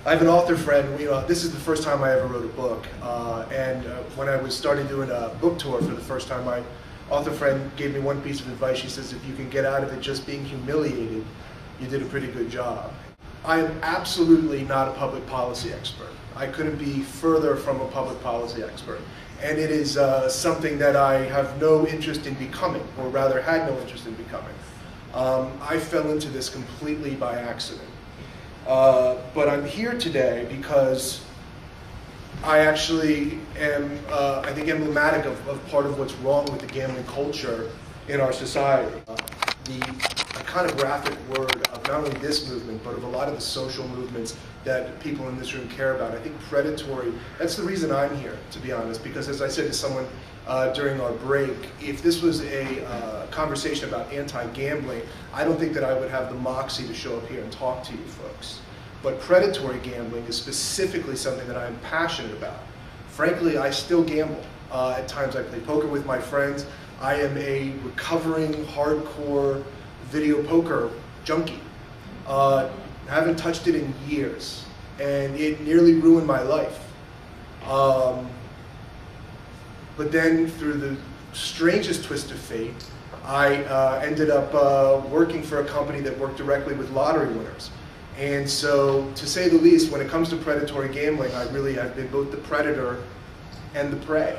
I have an author friend. This is the first time I ever wrote a book, and when I was starting doing a book tour for the first time, my author friend gave me one piece of advice. She says, if you can get out of it just being humiliated, you did a pretty good job. I am absolutely not a public policy expert. I couldn't be further from a public policy expert. And it is something that I have no interest in becoming, or rather had no interest in becoming. I fell into this completely by accident. But I'm here today because I actually am, I think, emblematic of part of what's wrong with the gambling culture in our society. The iconographic word of not only this movement, but of a lot of the social movements that people in this room care about. I think predatory, that's the reason I'm here, to be honest, because as I said to someone during our break, if this was a conversation about anti-gambling, I don't think that I would have the moxie to show up here and talk to you folks. But predatory gambling is specifically something that I'm passionate about. Frankly, I still gamble. At times I play poker with my friends. I am a recovering, hardcore video poker junkie. Haven't touched it in years, and it nearly ruined my life. But then, through the strangest twist of fate, I ended up working for a company that worked directly with lottery winners. And so, to say the least, when it comes to predatory gambling, I really have been both the predator and the prey.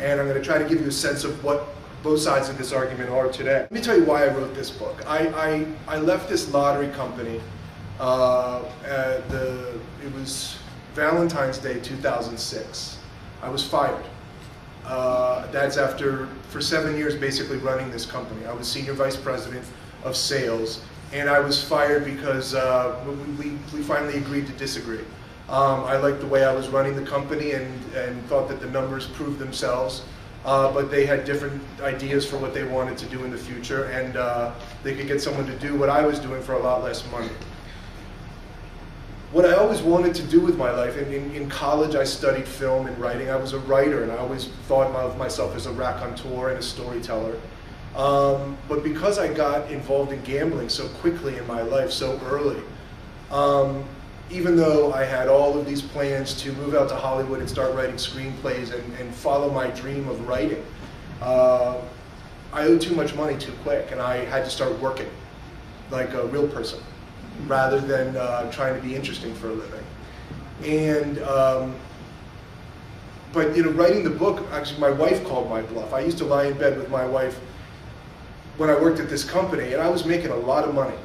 And I'm going to try to give you a sense of what both sides of this argument are today. Let me tell you why I wrote this book. I left this lottery company. It was Valentine's Day 2006. I was fired. That's after, for 7 years, basically running this company. I was senior vice president of sales, and I was fired because we finally agreed to disagree. I liked the way I was running the company and thought that the numbers proved themselves, but they had different ideas for what they wanted to do in the future, and they could get someone to do what I was doing for a lot less money. What I always wanted to do with my life, in college I studied film and writing. I was a writer, and I always thought of myself as a raconteur and a storyteller. But because I got involved in gambling so quickly in my life, so early, even though I had all of these plans to move out to Hollywood and start writing screenplays and follow my dream of writing, I owed too much money too quick, and I had to start working like a real person, rather than trying to be interesting for a living. And, but writing the book, actually my wife called my bluff. I used to lie in bed with my wife when I worked at this company, and I was making a lot of money,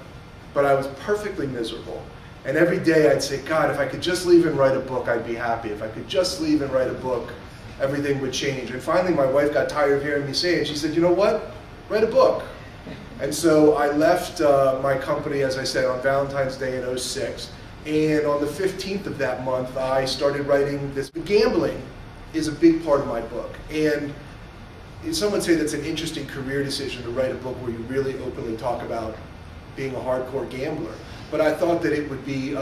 but I was perfectly miserable. And every day I'd say, God, if I could just leave and write a book, I'd be happy. If I could just leave and write a book, everything would change. And finally my wife got tired of hearing me say it. She said, you know what? Write a book. And so I left my company, as I said, on Valentine's Day in '06. And on the 15th of that month, I started writing this. Gambling is a big part of my book. And some would say that's an interesting career decision to write a book where you really openly talk about being a hardcore gambler. But I thought that it would be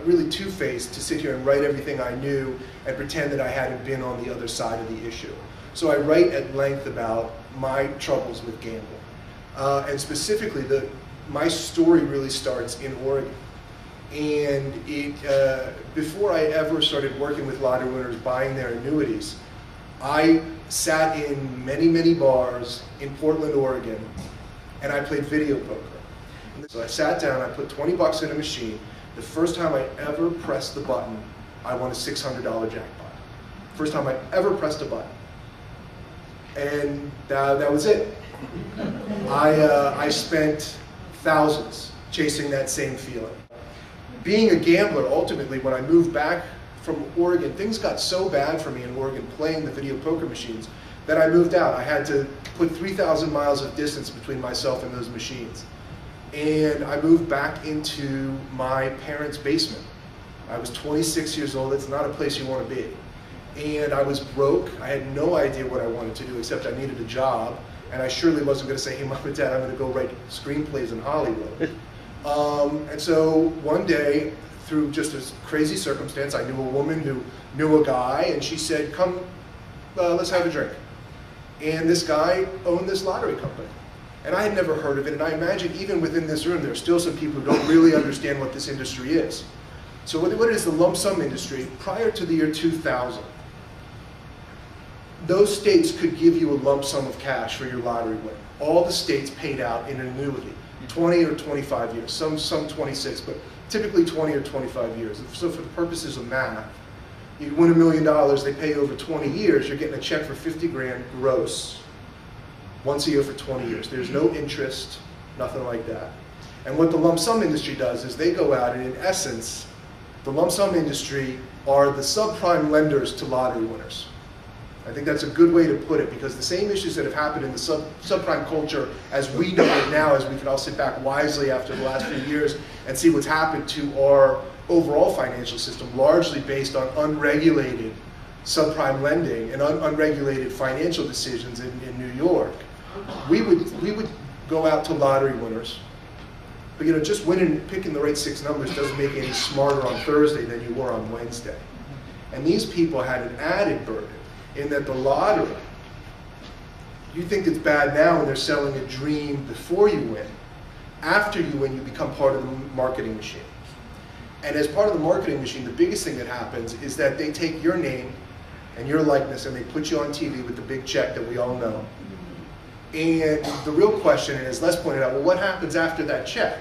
really two-faced to sit here and write everything I knew and pretend that I hadn't been on the other side of the issue. So I write at length about my troubles with gambling. And specifically, my story really starts in Oregon. And before I ever started working with lottery winners, buying their annuities, I sat in many, many bars in Portland, Oregon, and I played video poker. So I sat down, I put 20 bucks in a machine. The first time I ever pressed the button, I won a $600 jackpot. First time I ever pressed a button. And that was it. I spent thousands chasing that same feeling. Being a gambler, ultimately, when I moved back from Oregon, things got so bad for me in Oregon playing the video poker machines that I moved out. I had to put 3,000 miles of distance between myself and those machines. And I moved back into my parents' basement. I was 26 years old. It's not a place you want to be. And I was broke. I had no idea what I wanted to do, except I needed a job. And I surely wasn't going to say, hey, Mom and Dad, I'm going to go write screenplays in Hollywood. And so one day, through just a crazy circumstance, I knew a woman who knew a guy, and she said, come, let's have a drink. And this guy owned this lottery company. And I had never heard of it, and I imagine even within this room, there are still some people who don't really understand what this industry is. So what is the lump sum industry? Prior to the year 2000, those states could give you a lump sum of cash for your lottery win. All the states paid out in an annuity, 20 or 25 years, some 26, but typically 20 or 25 years. So for the purposes of math, you win $1 million, they pay you over 20 years, you're getting a check for 50 grand gross, once a year for 20 years. There's no interest, nothing like that. And what the lump sum industry does is they go out and in essence, the lump sum industry are the subprime lenders to lottery winners. I think that's a good way to put it, because the same issues that have happened in the subprime culture as we know it now, as we can all sit back wisely after the last few years and see what's happened to our overall financial system, largely based on unregulated subprime lending and unregulated financial decisions in New York. We would go out to lottery winners, but just winning, picking the right 6 numbers doesn't make you any smarter on Thursday than you were on Wednesday. And these people had an added burden in that the lottery, you think it's bad now when they're selling a dream before you win. After you win, you become part of the marketing machine. And as part of the marketing machine, the biggest thing that happens is that they take your name and your likeness and they put you on TV with the big check that we all know. And the real question is, Les pointed out, well, what happens after that check?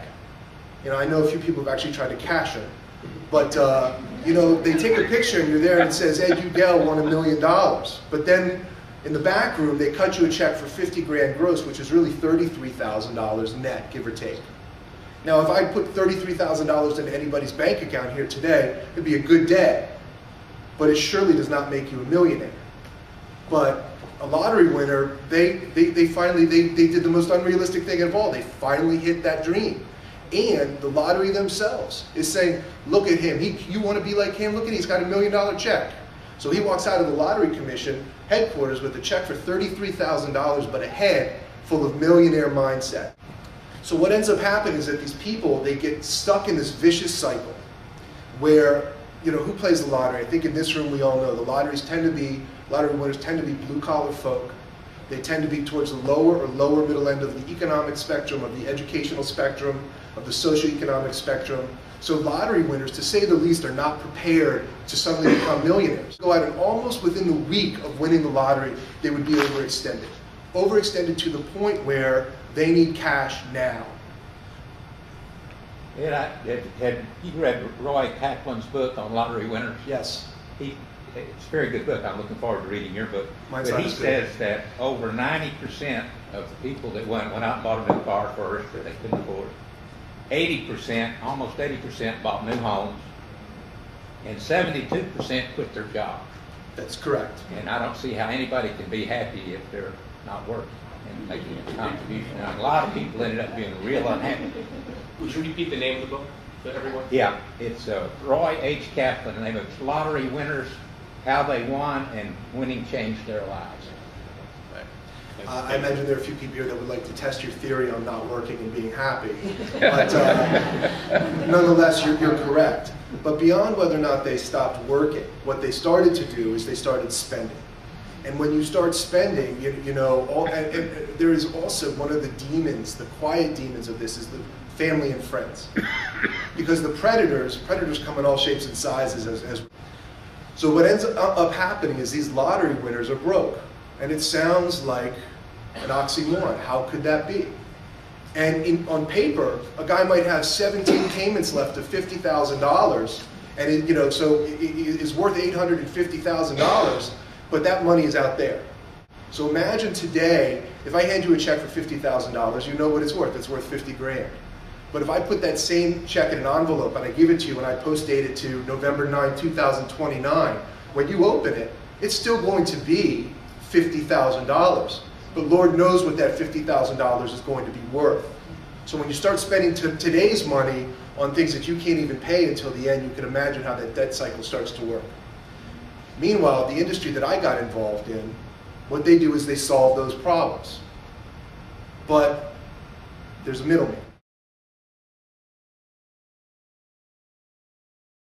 I know a few people have actually tried to cash it, but they take a picture and you're there and it says Ed Ugel won $1 million. But then in the back room, they cut you a check for 50 grand gross, which is really $33,000 net, give or take. Now, if I put $33,000 into anybody's bank account here today, it'd be a good day. But it surely does not make you a millionaire. But a lottery winner, they finally did the most unrealistic thing of all. They finally hit that dream. And the lottery themselves is saying, look at him, you want to be like him? Look at him, he's got $1 million check. So he walks out of the lottery commission headquarters with a check for $33,000, but a head full of millionaire mindset. So what ends up happening is that these people, they get stuck in this vicious cycle where, who plays the lottery? I think in this room we all know the lottery winners tend to be blue-collar folk. They tend to be towards the lower or lower middle end of the economic spectrum, of the educational spectrum, of the socioeconomic spectrum. So lottery winners, to say the least, are not prepared to suddenly become millionaires. Go out and almost within the week of winning the lottery, they would be overextended. Overextended to the point where they need cash now. Had you read Roy Kaplan's book on lottery winners? Yes. It's a very good book. I'm looking forward to reading your book. But he says that over 90% of the people that went out and bought a new car first that they couldn't afford, 80%, almost 80% bought new homes, and 72% quit their job. That's correct. And I don't see how anybody can be happy if they're not working and making a contribution. Now, a lot of people ended up being real unhappy. Would you repeat the name of the book for everyone? Yeah, it's Roy H. Kaplan, and the name of it. Lottery Winners, How They Won and Winning Changed Their Lives. I imagine there are a few people here that would like to test your theory on not working and being happy. But nonetheless, you're correct. But beyond whether or not they stopped working, what they started to do is they started spending. And when you start spending, there is also one of the demons, the quiet demons of this, is the family and friends. Because the predators come in all shapes and sizes. So what ends up happening is these lottery winners are broke. And it sounds like an oxymoron. How could that be? And on paper, a guy might have 17 payments left of $50,000, and so it is worth $850,000, but that money is out there. So imagine today, if I hand you a check for $50,000, you know what it's worth. It's worth 50 grand. But if I put that same check in an envelope and I give it to you and I post date it to November 9, 2029, when you open it, it's still going to be $50,000. But Lord knows what that $50,000 is going to be worth. So when you start spending today's money on things that you can't even pay until the end, you can imagine how that debt cycle starts to work. Meanwhile, the industry that I got involved in, what they do is they solve those problems. But there's a middleman.